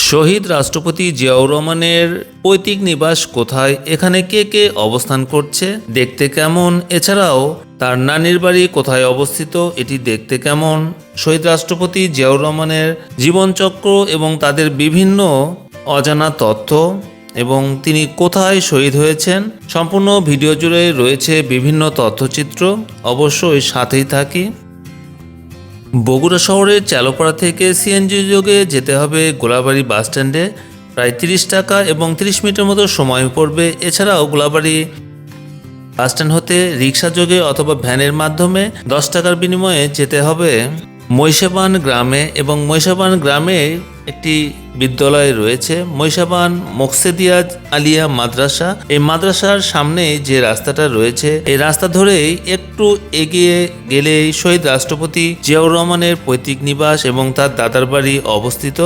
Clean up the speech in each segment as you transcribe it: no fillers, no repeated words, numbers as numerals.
শহীদ রাষ্ট্রপতি জিয়াউর রহমানের পৈতৃক নিবাস কোথায়, এখানে কে কে অবস্থান করছে, দেখতে কেমন, এছাড়াও তার নানির বাড়ি কোথায় অবস্থিত, এটি দেখতে কেমন, শহীদ রাষ্ট্রপতি জিয়াউর রহমানের জীবনচক্র এবং তাদের বিভিন্ন অজানা তথ্য এবং তিনি কোথায় শহীদ হয়েছেন, সম্পূর্ণ ভিডিও জুড়ে রয়েছে বিভিন্ন তথ্যচিত্র। অবশ্যই সাথেই থাকি। বগুড়া শহরের চালপাড়া থেকে সিএনজি যোগে যেতে হবে গোলাবাড়ি বাস স্ট্যান্ডে, প্রায় 30 টাকা এবং 30 মিনিটের মতো সময় পড়বে। এছাড়াও গোলাবাড়ি বাস স্ট্যান্ড হতে রিক্সা যোগে অথবা ভ্যানের মাধ্যমে 10 টাকার বিনিময়ে যেতে হবে মহিষাবান গ্রামে, এবং মহিষাবান গ্রামে একটি বিদ্যালয় রয়েছে, মহিষাবান মোকসেদিয়া আলিয়া মাদ্রাসা। এই মাদ্রাসার সামনে যে রাস্তাটা রয়েছে, এই রাস্তা ধরেই একটু এগিয়ে গেলেই শহীদ রাষ্ট্রপতি জিয়াউর রহমানের পৈতৃক নিবাস এবং তার দাদার বাড়ি অবস্থিত।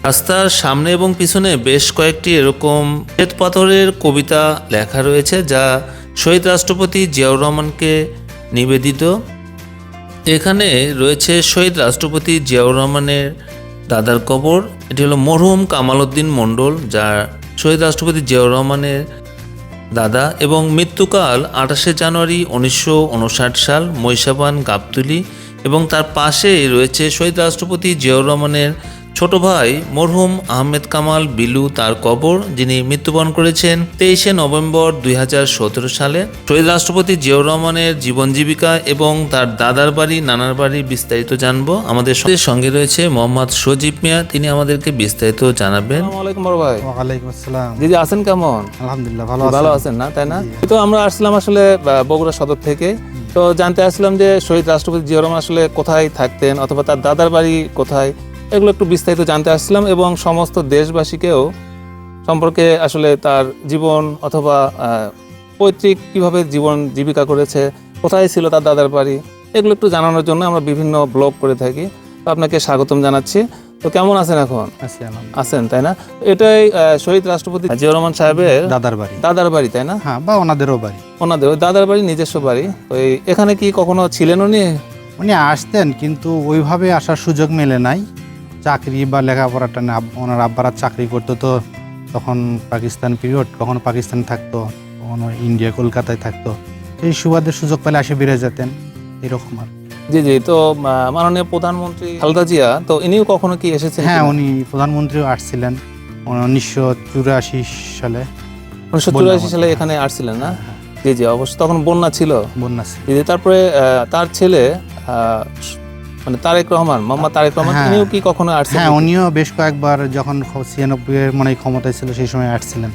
রাস্তার সামনে এবং পিছনে বেশ কয়েকটি এরকম শ্বেত পাথরের কবিতা লেখা রয়েছে, যা শহীদ রাষ্ট্রপতি জিয়াউর রহমানকে নিবেদিত। এখানে রয়েছে শহীদ রাষ্ট্রপতি জিয়াউর রহমানের দাদার কবর। এটি হলো মরহুম কামাল উদ্দিন মণ্ডল, যার শহীদ রাষ্ট্রপতি জিয়াউর রহমানের দাদা, এবং মৃত্যুকাল 28শে জানুয়ারি 1959 সাল, মহিষাবান গাবতলী। এবং তার পাশেই রয়েছে শহীদ রাষ্ট্রপতি জিয়াউর রহমানের ছোট ভাই মরহুম আহমেদ কামাল বিলু, তার কবর, যিনি মৃত্যুবরণ করেছেন 23শে নভেম্বর 2017 সালে। শহীদ রাষ্ট্রপতি জিয়াউর রহমানের জীবন জীবিকা এবং তার দাদার বাড়ি নানার বাড়ি বিস্তারিত জানবো। আমাদের সঙ্গে রয়েছে মোহাম্মদ সজীব মিয়া, তিনি আমাদেরকে বিস্তারিত জানাবেন। আসসালামু আলাইকুম বড় ভাই। ওয়ালাইকুম আসসালাম। দিদি আছেন কেমন? আলহামদুলিল্লাহ ভালো আছেন না, তাই না? তো আমরা আসলাম আসলে বগুড়া সদর থেকে, তো জানতে আসলাম যে শহীদ রাষ্ট্রপতি জিয়াউর রহমান আসলে কোথায় থাকতেন অথবা তার দাদার বাড়ি কোথায়, এগুলো একটু বিস্তারিত জানতে আসছিলাম, এবং সমস্ত দেশবাসীকেও সম্পর্কে আসলে তার জীবন অথবা পৈতৃক কিভাবে জীবন জীবিকা করেছে, কোথায় ছিল তার দাদার বাড়ি, এগুলো একটু জানানোর জন্য আমরা বিভিন্ন ব্লগ করে থাকি। তো আপনাকে স্বাগতম জানাচ্ছি। তো কেমন আছেন এখন? আছেন, তাই না? এটাই শহীদ রাষ্ট্রপতি জিয়াউর রহমান সাহেবের দাদার বাড়ি, তাই না? হ্যাঁ, বা ওনাদেরও বাড়ি। ওনাদের দাদার বাড়ি, নিজস্ব বাড়ি। তো এখানে কি কখনো ছিলেন উনি? উনি আসতেন, কিন্তু ওইভাবে আসার সুযোগ মেলে নাই। চাকরি বা লেখাপড়াটা না, ওনার আব্বারা চাকরি করতো, তো তখন পাকিস্তান পিরিয়ড, কখনো পাকিস্তান থাকতো, কখনো ইন্ডিয়া কলকাতায় থাকতো। এই সুবাদের সুযোগ পেলে আসে বেড়ে যেতেন, এরকম আর। জি জি। তো মাননীয় প্রধানমন্ত্রী খালেদা জিয়া, তো ইনিও কখনো কি এসেছেন? হ্যাঁ, উনি প্রধানমন্ত্রীও আসছিলেন 1984 সালে। 1984 সালে এখানে আসছিলেন না? জি জি, অবশ্য তখন বন্যা ছিল। জি জি। তারপরে তার ছেলে মানে তারেক রহমান, মোহাম্মদ তারেক রহমান, ইনিও কি কখনো আসছেন? হ্যাঁ, উনিও বেশ কয়েকবার, যখন 96 এর মানে ক্ষমতায় ছিল সেই সময় আসছিলেন।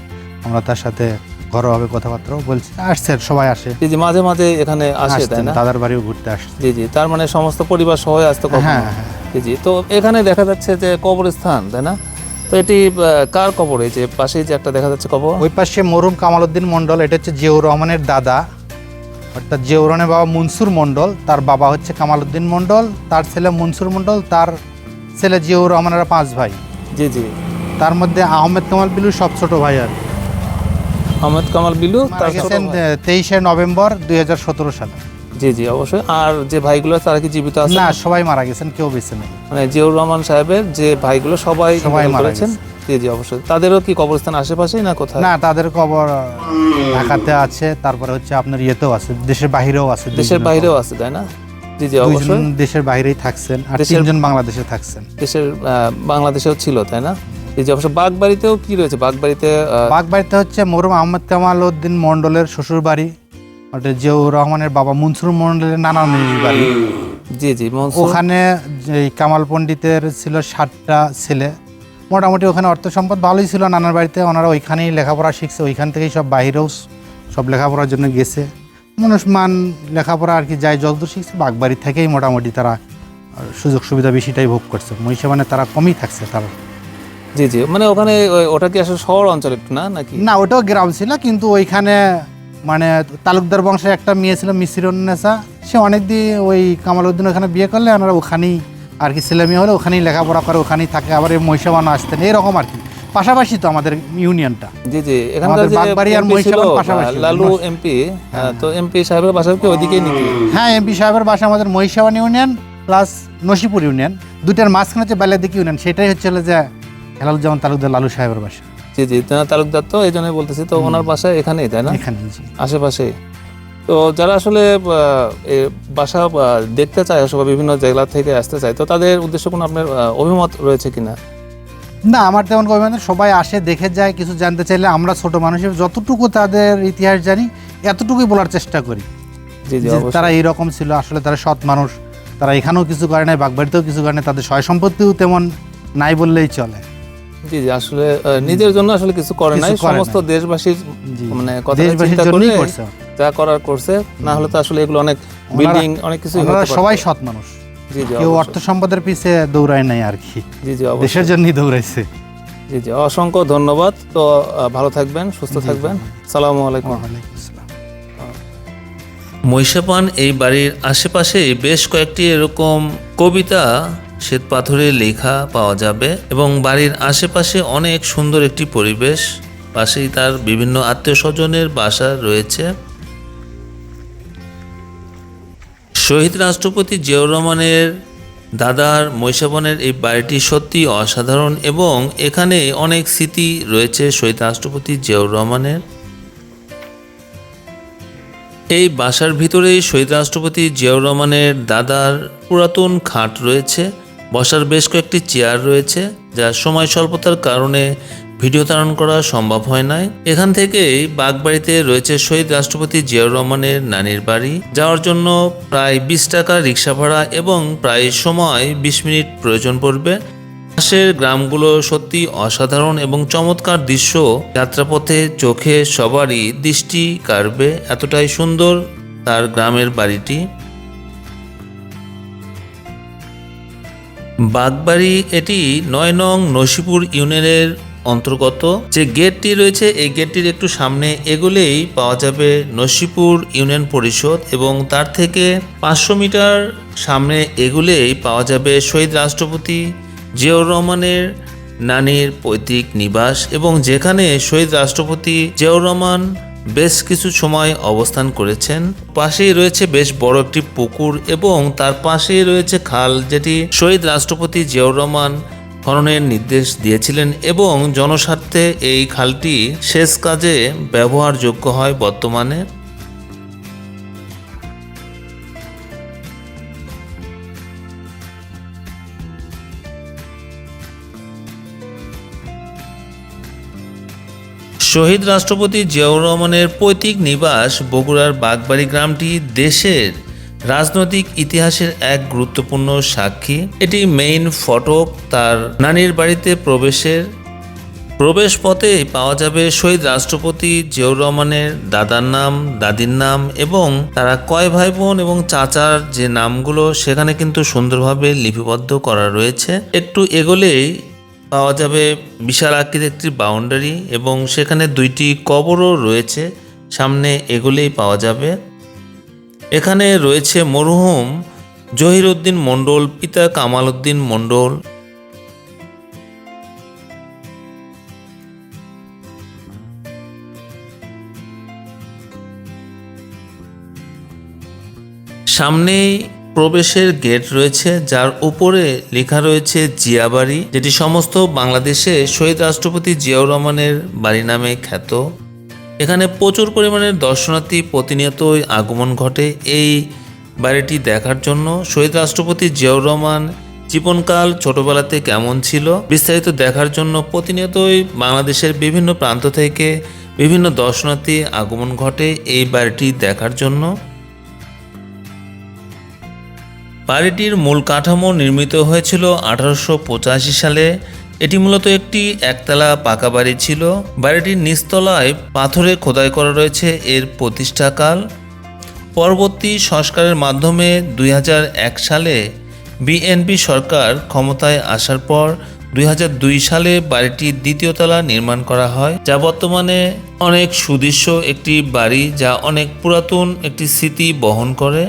আমরা তার সাথে ঘরোয়াভাবে কথাবার্তাও বলছি, আসছে, সবাই আসে। জি জি, মাঝে মাঝে এখানে আসে, তাই না? দাদার বাড়িও ঘুরতে আসে। জি জি, তার মানে সমস্ত পরিবার সহ আসতো কখনো? হ্যাঁ। জি জি। তো এখানে দেখা যাচ্ছে যে কবরস্থান, তাই না? তো এটি কার কবর? এই যে পাশেই যে একটা দেখা যাচ্ছে কবর, ওই পাশে মরহুম কামাল উদ্দিন মণ্ডল, এটা হচ্ছে জিয়াউর রহমানের দাদা, অর্থাৎ জিয়াউর রহমানের বাবা মনসুর মণ্ডল, তার বাবা হচ্ছে কামাল উদ্দিন মণ্ডল, তার ছেলে মনসুর মণ্ডল, তার ছেলে জিয়াউর রহমানের 5 ভাই। জি জি। তার মধ্যে আহমেদ কামাল বিলু সব ছোট ভাই। আর আহমেদ কামাল বিলু তার গেছেন 23শে নভেম্বর 2017 সালে। জি জি, অবশ্যই। আর যে ভাইগুলো, তারা কি জীবিত আছে? না, সবাই মারা গেছেন, কেউ বেঁচে নেই। মানে জিয়াউর রহমান সাহেবের যে ভাইগুলো সবাই মারা গেছেন। জি জি, অবশ্যই। তাদেরও কি কবরস্থান আশেপাশেই না কোথায়? না, তাদের কবর ঢাকাতে আছে, তারপরে হচ্ছে আপনার ইয়েতেও আছে, দেশের বাইরেও আছে। দেশের বাইরেও আছে, তাই না? জি জি, অবশ্যই। দেশের বাইরেই থাকছেন, আর 3জন বাংলাদেশে থাকছেন। দেশের বাংলাদেশেও ছিল, তাই না? এই যে অবশ্য বাগবাড়িতেও কি রয়েছে? বাগবাড়িতে হচ্ছে মরহুম আহমেদ কামাল উদ্দিন মণ্ডলের শ্বশুর বাড়ি, ওটা জিয়াউর রহমানের বাবা মনসুর মণ্ডলের নানার বাড়ি। জি জি। ওখানে কামাল পণ্ডিতের ছিল 7টা ছেলে, মোটামুটি ওখানে অর্থ সম্পদ ভালোই ছিল নানার বাড়িতে। ওনারা ওইখানেই লেখাপড়া শিখছে, ওইখান থেকেই সব বাইরেও সব লেখাপড়ার জন্য গেছে। মান লেখাপড়া আর কি যাই যতদূর শিখছে, বাগবাড়ি থেকেই মোটামুটি তারা সুযোগ সুবিধা বেশিটাই ভোগ করছে। মহিষাবানে তারা কমই থাকছে তারা। জি জি। মানে ওখানে ওটা কি আসলে শহর অঞ্চল একটু না, নাকি? না, ওটাও গ্রাম ছিল, কিন্তু ওইখানে মানে তালুকদার বংশের একটা মেয়ে ছিল মিসিরুন্নেসা, সে অনেকদিন ওই কামাল উদ্দিন ওখানে বিয়ে করলে, ওনারা ওখানেই আর কি ছেলে মেয়ে হলে ওখানেই লেখাপড়া করে, ওখানেই থাকে। আবার এই মহিষাবান আসতেন, এরকম আর কি। পাশাপাশি তো আমাদের ইউনিয়নটা। জি জি। এখানকার যে বাগবাড়ি আর মহিষাবান পাশাপাশি। লালু এমপি, তো এমপি সাহেবের বাসা কি ওইদিকেই নাকি? হ্যাঁ, এমপি সাহেবের বাসা আমাদের Mohishaban union plus Nasipur union, দুটার মাঝখানে হচ্ছে বেলাদিক ইউনিয়ন। সেটাই হচ্ছে যে হেলালুজ্জামান তালুকদার লালু সাহেবের বাসা জি জি, তেনা তালুকদার, তো এই জন্যই বলতেছি। তো ওনার বাসা এখানেই, তাই না? এখানে, জি। আশেপাশে। তো যারা আসলে এ বাসা দেখতে চায় অথবা বিভিন্ন জেলা থেকে আসতে চায়, তো তাদের উদ্দেশ্যে কোনো আপনার অভিমত রয়েছে কিনা? না, আমার তেমন কোনো মানে সবাই আসে, দেখে যায়, কিছু জানতে চাইলে আমরা ছোট মানুষের যতটুকু তাদের ইতিহাস জানি এতটুকুই বলার চেষ্টা করি। জি জি, যে অবশ্যই। তারা এইরকম ছিল, আসলে তারা সৎ মানুষ, তারা এখানেও কিছু করে নাই, বাগবাড়িতেও কিছু করে নাই, তাদের সয় সম্পত্তিও তেমন নাই বললেই চলে। জি জি, আসলে নিজের জন্য আসলে কিছু করে নাই, কিছু করে সমস্ত নাই। দেশবাসীর জি, মানে কথা দেশবাসীর চিন্তা করে জন্যই করছে। যা করার করছে। না হলে তো আসলে এগুলো অনেক বিল্ডিং অনেক কিছু ওনারা সবাই সৎ মানুষ, জি জি, কেউ অবশ্যই। অর্থ সম্পদের পিছে দৌড়ায় নাই আর কি, জি জি, অবশ্যই। দেশের জন্যই দৌড়াইছে। জি জি, অসংখ্য ধন্যবাদ। তো ভালো থাকবেন, সুস্থ থাকবেন। সালামু আলাইকুম। ওয়ালাইকুম আসসালাম। মহিষাপান এই বাড়ির আশেপাশে বেশ কয়েকটি এরকম কবিতা শ্বেত পাথরে লেখা পাওয়া যাবে এবং বাড়ির আশেপাশে অনেক সুন্দর একটি পরিবেশ। পাশেই তার বিভিন্ন আত্মীয় স্বজনের বাসা রয়েছে। শহীদ রাষ্ট্রপতি জিয়াউর রহমানের দাদার মহিষাপানের এই বাড়িটি সত্যি অসাধারণ এবং এখানে অনেক স্মৃতি রয়েছে শহীদ রাষ্ট্রপতি জিয়াউর রহমানের। এই বাসার ভিতরেই শহীদ রাষ্ট্রপতি জিয়াউর রহমানের দাদার পুরাতন খাট রয়েছে, বসার বেশ কয়েকটি চেয়ার রয়েছে, যা সময় স্বল্পতার কারণে ভিডিও ধারণ করা সম্ভব হয় নাই। এখান থেকেই বাগবাড়িতে রয়েছে শহীদ রাষ্ট্রপতি জিয়াউর রহমানের নানির বাড়ি। যাওয়ার জন্য প্রায় 20 টাকা রিক্সা ভাড়া এবং প্রায় সময় 20 মিনিট প্রয়োজন পড়বে। পাশের গ্রামগুলো সত্যি অসাধারণ এবং চমৎকার দৃশ্য, যাত্রাপথে চোখে সবারই দৃষ্টি কাড়বে, এতটাই সুন্দর তার গ্রামের বাড়িটি। বাগবাড়ি এটি 9 নং নসিপুর ইউনিয়নের অন্তর্গত। যে গেটটি রয়েছে এই গেটটির একটু সামনে এগুলেই পাওয়া যাবে নসিপুর ইউনিয়ন পরিষদ এবং তার থেকে 500 মিটার সামনে এগুলেই পাওয়া যাবে শহীদ রাষ্ট্রপতি জিয়াউর রহমানের নানির পৈতৃক নিবাস এবং যেখানে শহীদ রাষ্ট্রপতি জিয়াউর রহমান বেশ কিছু সময় অবস্থান করেছেন। পাশেই রয়েছে বেশ বড় একটি পুকুর এবং তার পাশেই রয়েছে খাল, যেটি শহীদ রাষ্ট্রপতি জিয়াউর রহমান খননের নির্দেশ দিয়েছিলেন এবং জনস্বার্থে এই খালটি সেচ কাজে ব্যবহারযোগ্য হয় বর্তমানে। শহীদ রাষ্ট্রপতি জিয়াউর রহমানের পৈতৃক নিবাস বগুড়ার বাগবাড়ি গ্রামটি দেশের রাজনৈতিক ইতিহাসের এক গুরুত্বপূর্ণ সাক্ষী। এটি মেইন ফটক তার নানির বাড়িতে প্রবেশের। প্রবেশ পথে পাওয়া যাবে শহীদ রাষ্ট্রপতি জিয়াউর রহমানের দাদার নাম, দাদির নাম এবং তারা কয় ভাই বোন এবং চাচার যে নামগুলো সেখানে কিন্তু সুন্দরভাবে লিপিবদ্ধ করা রয়েছে। একটু এগোলেই পাওয়া যাবে বিশাল আকৃতির একটি বাউন্ডারি এবং সেখানে 2টি কবরও রয়েছে, সামনে এগুলেই পাওয়া যাবে। এখানে রয়েছে মরহুম জহির উদ্দিন মণ্ডল, পিতা কামাল উদ্দিন মণ্ডল। সামনেই প্রবেশের গেট রয়েছে, যার উপরে লেখা রয়েছে জিয়াবাড়ি, যেটি সমস্ত বাংলাদেশে শহীদ রাষ্ট্রপতি জিয়াউর রহমানের বাড়ি নামে খ্যাত। এখানে প্রচুর পরিমাণের দর্শনার্থী প্রতিনিয়তই আগমন ঘটে এই বাড়িটি দেখার জন্য। শহীদ রাষ্ট্রপতি জিয়াউর রহমান জীবনকাল ছোটবেলাতে কেমন ছিল বিস্তারিত দেখার জন্য প্রতিনিয়তই বাংলাদেশের বিভিন্ন প্রান্ত থেকে বিভিন্ন দর্শনার্থী আগমন ঘটে এই বাড়িটি দেখার জন্য। বাড়িটির মূল কাঠামো নির্মিত হয়েছিল 1885 সালে। এটি মূলত একটি একতলা পাকা বাড়ি ছিল। বাড়িটির নিচতলায় পাথরে খোদাই করা রয়েছে এর প্রতিষ্ঠাকাল। পরবর্তী সংস্কারের মাধ্যমে 2001 সালে বিএনপি সরকার ক্ষমতায় আসার পর 2002 সালে বাড়িটির দ্বিতীয় তলা নির্মাণ করা হয়, যা বর্তমানে অনেক সুদৃশ্য একটি বাড়ি, যা অনেক পুরাতন একটি স্মৃতি বহন করে।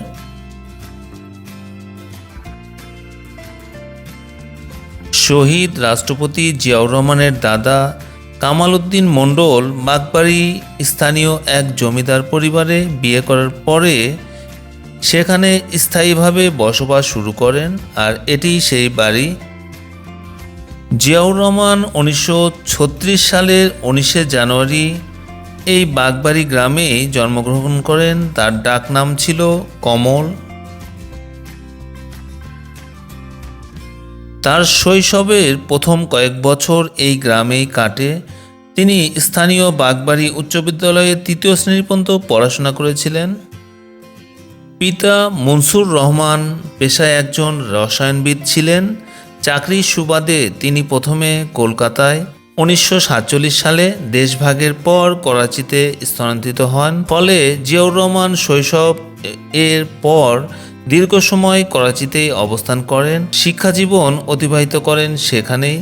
শহীদ রাষ্ট্রপতি জিয়াউর রহমানের দাদা কামাল উদ্দিন মণ্ডল বাগবাড়ি স্থানীয় এক জমিদার পরিবারে বিয়ে করার পরে সেখানে স্থায়ীভাবে বসবাস শুরু করেন, আর এটি সেই বাড়ি। জিয়াউর রহমান 1936 সালের 19শে জানুয়ারি এই বাগবাড়ি গ্রামেই জন্মগ্রহণ করেন। তার ডাক নাম ছিল কমল। তার শৈশবের প্রথম কয়েক বছর এই গ্রামেই কাটে। তিনি স্থানীয় বাগবাড়ি উচ্চ বিদ্যালয়ে 3য় শ্রেণী পর্যন্ত পড়াশোনা করেছিলেন। পিতা মনসুর রহমান পেশায় একজন রসায়নবিদ ছিলেন। চাকরির সুবাদে তিনি প্রথমে কলকাতায়, 1947 সালে দেশভাগের পর করাচিতে স্থানান্তরিত হন। ফলে জিয়াউর রহমান শৈশব এর পর দীর্ঘ সময় করাচিতেই অবস্থান করেন, শিক্ষাজীবন অতিবাহিত করেন সেখানেই।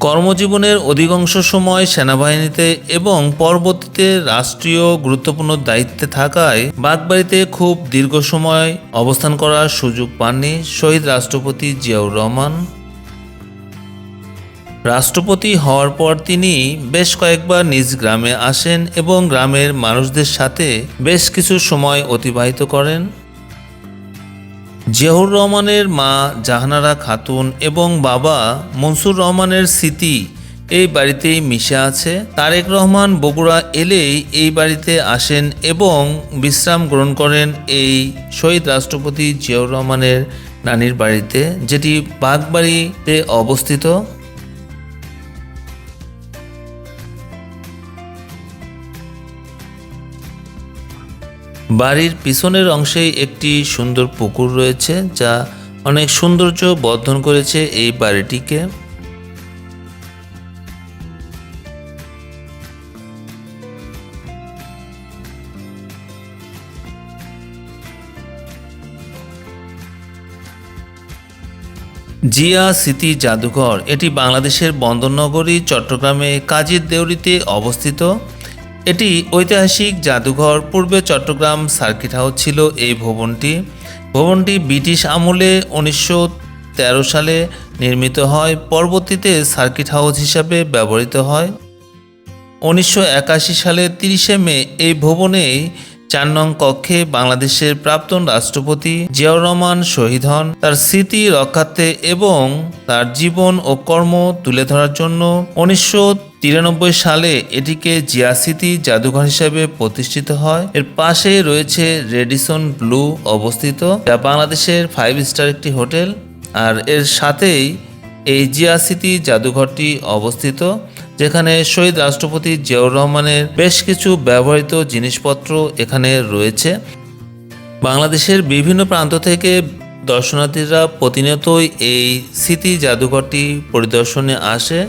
কর্মজীবনের অধিকাংশ সময় সেনাবাহিনীতে এবং পরবর্তীতে রাষ্ট্রীয় গুরুত্বপূর্ণ দায়িত্বে থাকায় বাগবাড়িতে খুব দীর্ঘ সময় অবস্থান করার সুযোগ পাননি শহীদ রাষ্ট্রপতি জিয়াউর রহমান। রাষ্ট্রপতি হওয়ার পর তিনি বেশ কয়েকবার নিজ গ্রামে আসেন এবং গ্রামের মানুষদের সাথে বেশ কিছু সময় অতিবাহিত করেন। জিয়াউর রহমানের মা জাহানারা খাতুন এবং বাবা মনসুর রহমানের স্মৃতি এই বাড়িতেই মিশে আছে। তারেক রহমান বগুড়া এলেই এই বাড়িতে আসেন এবং বিশ্রাম গ্রহণ করেন এই শহীদ রাষ্ট্রপতি জিয়াউর রহমানের নানির বাড়িতে, যেটি বাগবাড়িতে অবস্থিত। বাড়ির পিছনের অংশেই একটি সুন্দর পুকুর রয়েছে, যা অনেক সৌন্দর্য বর্ধন করেছে এই বাড়িটিকে। জিয়া স্মৃতি জাদুঘর এটি বাংলাদেশের বন্দরনগরী চট্টগ্রামে কাজীর দেউরিতে অবস্থিত। এটি ঐতিহাসিক জাদুঘর। পূর্বে চট্টগ্রাম সার্কিট হাউস ছিল এই ভবনটি। ভবনটি ব্রিটিশ আমলে 1913 সালে নির্মিত হয়। পরবর্তীতে সার্কিট হাউস হিসাবে ব্যবহৃত হয়। 1981 সালের 30শে মে এই ভবনেই 4 নং কক্ষে বাংলাদেশের প্রাক্তন রাষ্ট্রপতি জিয়াউর রহমান শহীদ হন। তার স্মৃতি রক্ষার্থে এবং তার জীবন ও কর্ম তুলে ধরার জন্য 1993 সালে এটিকে জিয়া স্মৃতি জাদুঘর হিসেবে প্রতিষ্ঠিত হয়। এর পাশে রয়েছে রেডিসন ব্লু অবস্থিত, যা বাংলাদেশের 5 স্টার একটি হোটেল। আর এর সাথেই এই জিয়া স্মৃতি জাদুঘরটি অবস্থিত, যেখানে শহীদ রাষ্ট্রপতি জিয়াউর রহমানের বেশ কিছু ব্যবহৃত জিনিসপত্র এখানে রয়েছে। বাংলাদেশের বিভিন্ন প্রান্ত থেকে দর্শনার্থীরা প্রতিনিয়তই এই স্মৃতি জাদুঘরটি পরিদর্শনে আসে।